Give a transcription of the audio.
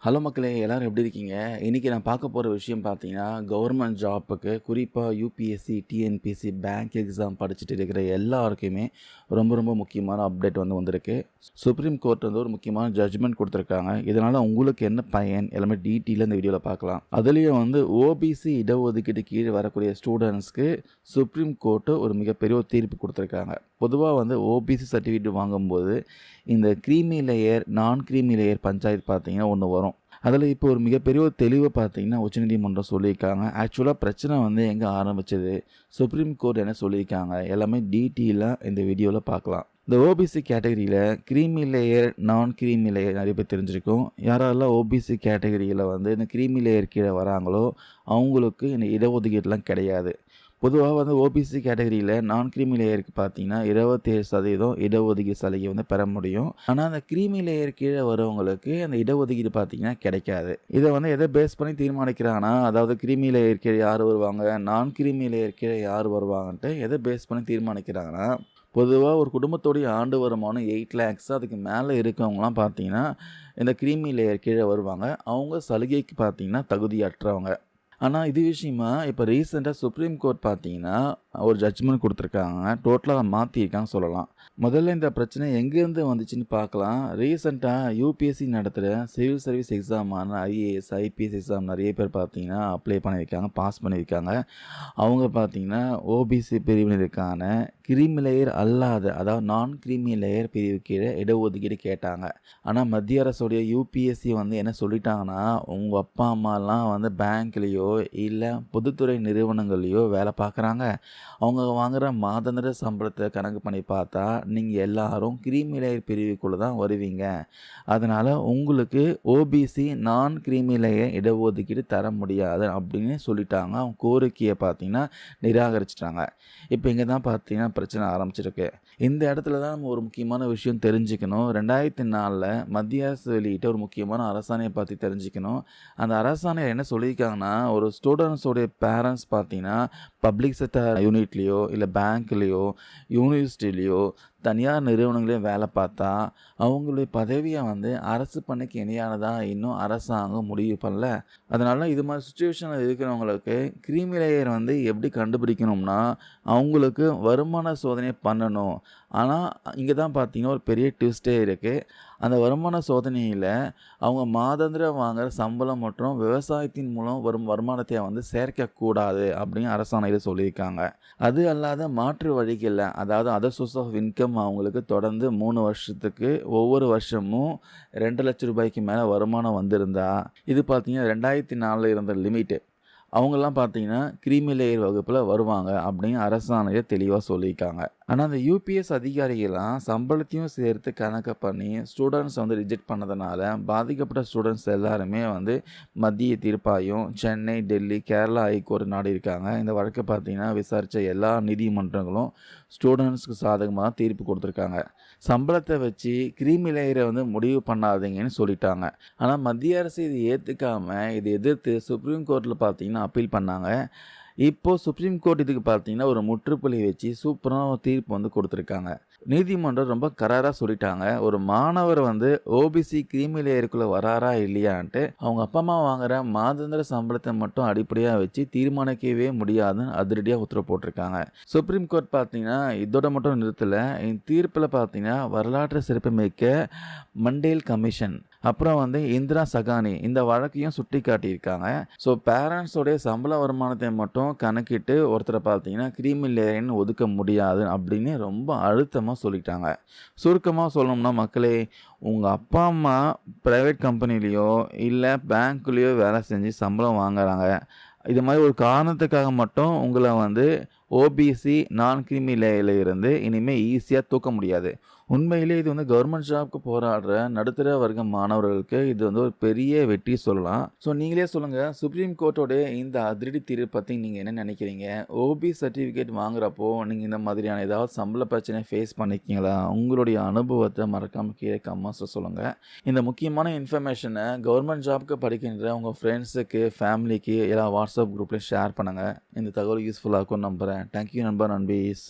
Hello மக்களே! எல்லாரும் எப்படி இருக்கீங்க? இன்னைக்கு நான் பார்க்க போற விஷயம் பார்த்தீங்கன்னா, கவர்மெண்ட் ஜாப்புக்கு குறிப்பா யுபிஎஸ்சி, டிஎன்பிஎஸ்சி, பேங்க் எக்ஸாம் படிச்சுட்டு இருக்கிற எல்லாருக்குமே ரொம்ப முக்கியமான அப்டேட் வந்திருக்கு. சுப்ரீம் கோர்ட் ஒரு முக்கியமான ஜட்ஜ்மெண்ட் குடுத்துருக்காங்க. இதனால உங்களுக்கு என்ன பயன்? எல்லாமே டீட்டெயிலா இந்த வீடியோல பார்க்கலாம். அதுலயும் ஓபிசி இடஒதுக்கீடு கீழ வரக்கூடிய ஸ்டூடண்ட்ஸ்க்கு சுப்ரீம் கோர்ட் ஒரு மிகப்பெரிய ஒரு தீர்ப்பு குடுத்துருக்காங்க. பொதுவா ஓபிசி சர்டிஃபிகேட் வாங்கும்போது இந்த கிரீமி லேயர், நான் கிரீமி லேயர் பஞ்சாயத்து பார்த்தீங்கன்னா ஒண்ணு வரும். அதில இப்போ ஒரு மிகப்பெரிய ஒரு தெளிவ பார்த்தீங்கன்னா, உச்சநீதிமன்றம் சொல்லியிருக்காங்க. ஆக்சுவலா பிரச்சனை எங்க ஆரம்பிச்சது? சுப்ரீம் கோர்ட் என்ன சொல்லியிருக்காங்க? எல்லாமே டீட்டெயிலா இந்த வீடியோல பார்க்கலாம். இந்த ஓபிசி கேட்டகரியில கிரீமி லேயர், நான் கிரீமி லேயர் நிறைய பேர் தெரிஞ்சிருக்கும். யாரெல்லாம் ஓபிசி கேட்டகரியில இந்த கிரீமி லேயர் கீழ வராங்களோ, அவங்களுக்கு இந்த இடஒதுக்கீடுலாம் கிடையாது. பொதுவா ஓபிசி கேட்டகரியில நான் கிரீமி லேயருக்கு பார்த்தீங்கன்னா, 27% இடஒதுக்கீடு சலுகை பெற முடியும். ஆனா, அந்த கிரீமி லேயர் கீழ வரவங்களுக்கு அந்த இடஒதுக்கீடு பார்த்தீங்கன்னா கிடைக்காது. இத எத பேஸ் பண்ணி தீர்மானிக்கிறாங்கன்னா, அதாவது கிரீமி லேயர் கீழ யார் வருவாங்க, நான் கிரீமி லேயர் கீழ யார் வருவாங்கன்ட்டு எத பேஸ் பண்ணி தீர்மானிக்கிறாங்கன்னா, பொதுவா ஒரு குடும்பத்தோடைய ஆண்டு வருமானம் 8 லேக்ஸ் அதுக்கு மேல இருக்கவங்கலாம் பார்த்தீங்கன்னா, இந்த கிரீமி லேயர் கீழ வருவாங்க. அவங்க சலுகைக்கு பார்த்தீங்கன்னா தகுதியற்றவங்க. ஆனா, இது விஷயமா இப்ப ரீசென்ட்டா சுப்ரீம் கோர்ட் பார்த்தீங்கன்னா, ஒரு ஜட்ஜ்மெண்ட் குடுத்துருக்காங்க. டோட்டலா அத மாத்தியிருக்காங்கன்னு சொல்லலாம். முதல்ல இந்த பிரச்சனை எங்கேருந்து வந்துச்சுன்னு பார்க்கலாம். ரீசென்ட்டா யுபிஎஸ்சி நடத்துற சிவில் சர்வீஸ் எக்ஸாமான ஐஏஎஸ், ஐபிஎஸ் எக்ஸாம் நிறைய பேர் பார்த்தீங்கன்னா, அப்ளை பண்ணியிருக்காங்க, பாஸ் பண்ணியிருக்காங்க. அவங்க பார்த்தீங்கன்னா, ஓபிசி பிரிவினருக்கான கிரீமி லேயர் அல்லாத, அதாவது நான் கிரீமி லேயர் பிரிவு கீழ இடஒதுக்கீடு கேட்டாங்க. ஆனா, மத்திய அரசுடைய யுபிஎஸ்சி என்ன சொல்லிட்டாங்கன்னா, உங்க அப்பா, அம்மாலாம் பேங்க்லயோ, இல்ல பொதுத்துறை நிறுவனங்கள்லயோ வேலை பார்க்குறாங்க. அவங்க வாங்குற மாதாந்திர சம்பளத்த கணக்கு பண்ணி பார்த்தா, நீங்க எல்லாரும் கிரீமி லேயர் பிரிவுக்குள்ள தான் வருவீங்க. அதனால உங்களுக்கு ஓபிசி, நான் கிரீமி லேயர் இடஒதுக்கீடு தர முடியாது அப்படின்னு சொல்லிட்டாங்க. அவங்க கோரிக்கைய பார்த்தீங்கன்னா நிராகரிச்சுட்டாங்க. இப்ப இங்க தான் பார்த்தீங்கன்னா பிரச்சனை ஆரம்பிச்சிருக்கு. இந்த இடத்துல தான் நம்ம ஒரு முக்கியமான விஷயம் தெரிஞ்சுக்கணும். 2004ல மத்திய அரசு வெளியிட்ட ஒரு முக்கியமான அரசாணைய பத்தி தெரிஞ்சுக்கணும். அந்த அரசாணையில என்ன சொல்லியிருக்காங்கன்னா, ஒரு ஸ்டூடண்ட்ஸ் உடைய பேரண்ட்ஸ் பார்த்தீங்கன்னா, பப்ளிக் செக்டார் யூனிட்லயோ, இல்ல பேங்க்லயோ, யூனிவர்சிட்டிலயோ, தனியார் நிறுவனங்களையும் வேலை பார்த்தா, அவங்களுடைய பதவிய அரசு பணிக்கு இணையானதா இன்னும் அரசாங்கம் முடிவு பண்ணல. அதனால இது மாரி சிச்சுவேஷன்ல இருக்கிறவங்களுக்கு கிரீமி லேயர் எப்படி கண்டுபிடிக்கணும்னா, அவங்களுக்கு வருமான சோதனை பண்ணணும். ஆனா, இங்க தான் பார்த்தீங்கன்னா, ஒரு பெரிய ட்விஸ்ட்டே இருக்கு. அந்த வருமான சோதனையில அவங்க மாதாந்திரம் வாங்குற சம்பளம் மற்றும் விவசாயத்தின் மூலம் வரும் வருமானத்தை சேர்க்கக்கூடாது அப்படின்னு அரசாணையில சொல்லியிருக்காங்க. அது அல்லாத மாற்று வழிகள்ல, அதாவது அதர் சோர்ஸ் ஆஃப் இன்கம் அவங்களுக்கு தொடர்ந்து 3 வருஷத்துக்கு ஒவ்வொரு வருஷமும் ரூ. 2,00,000 மேல வருமானம் வந்திருந்தா, இது பார்த்தீங்கன்னா 2004ல இருந்த லிமிட். அவங்கலாம் பார்த்தீங்கன்னா, கிரீமி லேயர் வகுப்புல வருவாங்க அப்படின்னு அரசாணையில தெளிவா சொல்லியிருக்காங்க. ஆனா, அந்த யுபிஎஸ் அதிகாரிகள்லாம் சம்பளத்தையும் சேர்த்து கணக்கு பண்ணி ஸ்டூடண்ட்ஸ் ரிஜெக்ட் பண்ணதுனால, பாதிக்கப்பட்ட ஸ்டூடண்ட்ஸ் எல்லாருமே மத்திய தீர்ப்பாயம், சென்னை, டெல்லி, கேரளா ஹைகோர்ட் நாடியிருக்காங்க. இந்த வழக்க பார்த்தீங்கன்னா, விசாரிச்ச எல்லா நீதிமன்றங்களும் ஸ்டூடண்ட்ஸ்க்கு சாதகமா தீர்ப்பு குடுத்துருக்காங்க. சம்பளத்த வச்சு கிரீமி லேயர முடிவு பண்ணாதீங்கன்னு சொல்லிட்டாங்க. ஆனா, மத்திய அரசு இத ஏத்துக்காம, இத எதிர்த்து சுப்ரீம் கோர்ட்ல பார்த்தீங்கன்னா அப்பீல் பண்ணாங்க. இப்போ சுப்ரீம் கோர்ட் இதுக்கு பார்த்தீங்கன்னா, ஒரு முற்றுப்புள்ளி வச்சு சூப்பரான ஒரு தீர்ப்பு குடுத்துருக்காங்க. நீதிமன்றம் ரொம்ப கராரா சொல்லிட்டாங்க. ஒரு மாணவர் ஓபிசி கிரீமி லேயருக்குள்ள வராரா இல்லையான்ட்டு, அவங்க அப்பா, அம்மா வாங்குற மாதாந்திர சம்பளத்த மட்டும் அடிப்படையா வச்சு தீர்மானிக்கவே முடியாதுன்னு அதிரடியா உத்தரவு போட்டிருக்காங்க. சுப்ரீம் கோர்ட் பார்த்தீங்கன்னா, இதோட மட்டும் நிறுத்தல. இந்த தீர்ப்புல பார்த்தீங்கன்னா, வரலாற்று சிறப்புமிக்க மண்டேல் கமிஷன், அப்புறம் இந்திரா சகானி இந்த வழக்கையும் சுட்டிக்காட்டியிருக்காங்க. ஸோ பேரண்ட்ஸோடைய சம்பள வருமானத்தை மட்டும் கணக்கிட்டு ஒருத்தரை பார்த்தீங்கன்னா கிரீமி லேயர்ன்னு ஒதுக்க முடியாது அப்படின்னு ரொம்ப அழுத்தமாக சொல்லிட்டாங்க. சுருக்கமாக சொல்லணும்னா மக்களே, உங்கள் அப்பா அம்மா ப்ரைவேட் கம்பெனிலேயோ இல்லை பேங்க்லேயோ வேலை செஞ்சு சம்பளம் வாங்குறாங்க. இது மாதிரி ஒரு காரணத்துக்காக மட்டும் உங்களை ஓபிசி, நான் கிரீமி லேயர்ல இருந்து இனிமேல் ஈஸியாக தூக்க முடியாது. உண்மையிலே இது கவர்மெண்ட் ஜாப்க்கு போராடுற நடுத்தர வர்க்க மாணவர்களுக்கு இது ஒரு பெரிய வெற்றி சொல்லலாம். ஸோ நீங்களே சொல்லுங்கள், சுப்ரீம் கோர்ட்டோடைய இந்த அதிரடி தீர்ப்பு பற்றி நீங்கள் என்ன நினைக்கிறீங்க? ஓபி சர்டிஃபிகேட் வாங்குறப்போ நீங்கள் இந்த மாதிரியான ஏதாவது சம்பள பிரச்சனை ஃபேஸ் பண்ணியிருக்கீங்களா? உங்களுடைய அனுபவத்தை மறக்காமல் கீழே கமெண்ட்ஸில் சொல்லுங்கள். இந்த முக்கியமான இன்ஃபர்மேஷனை கவர்மெண்ட் ஜாப்க்கு படிக்கின்ற உங்கள் ஃப்ரெண்ட்ஸுக்கு, ஃபேமிலிக்கு எல்லாம் வாட்ஸ்அப் குரூப்லேயும் ஷேர் பண்ணுங்கள். இந்த தகவல் யூஸ்ஃபுல்லாக இருக்கும்னு நம்புகிறேன். தேங்க்யூ நண்பா, நண்பீஸ்.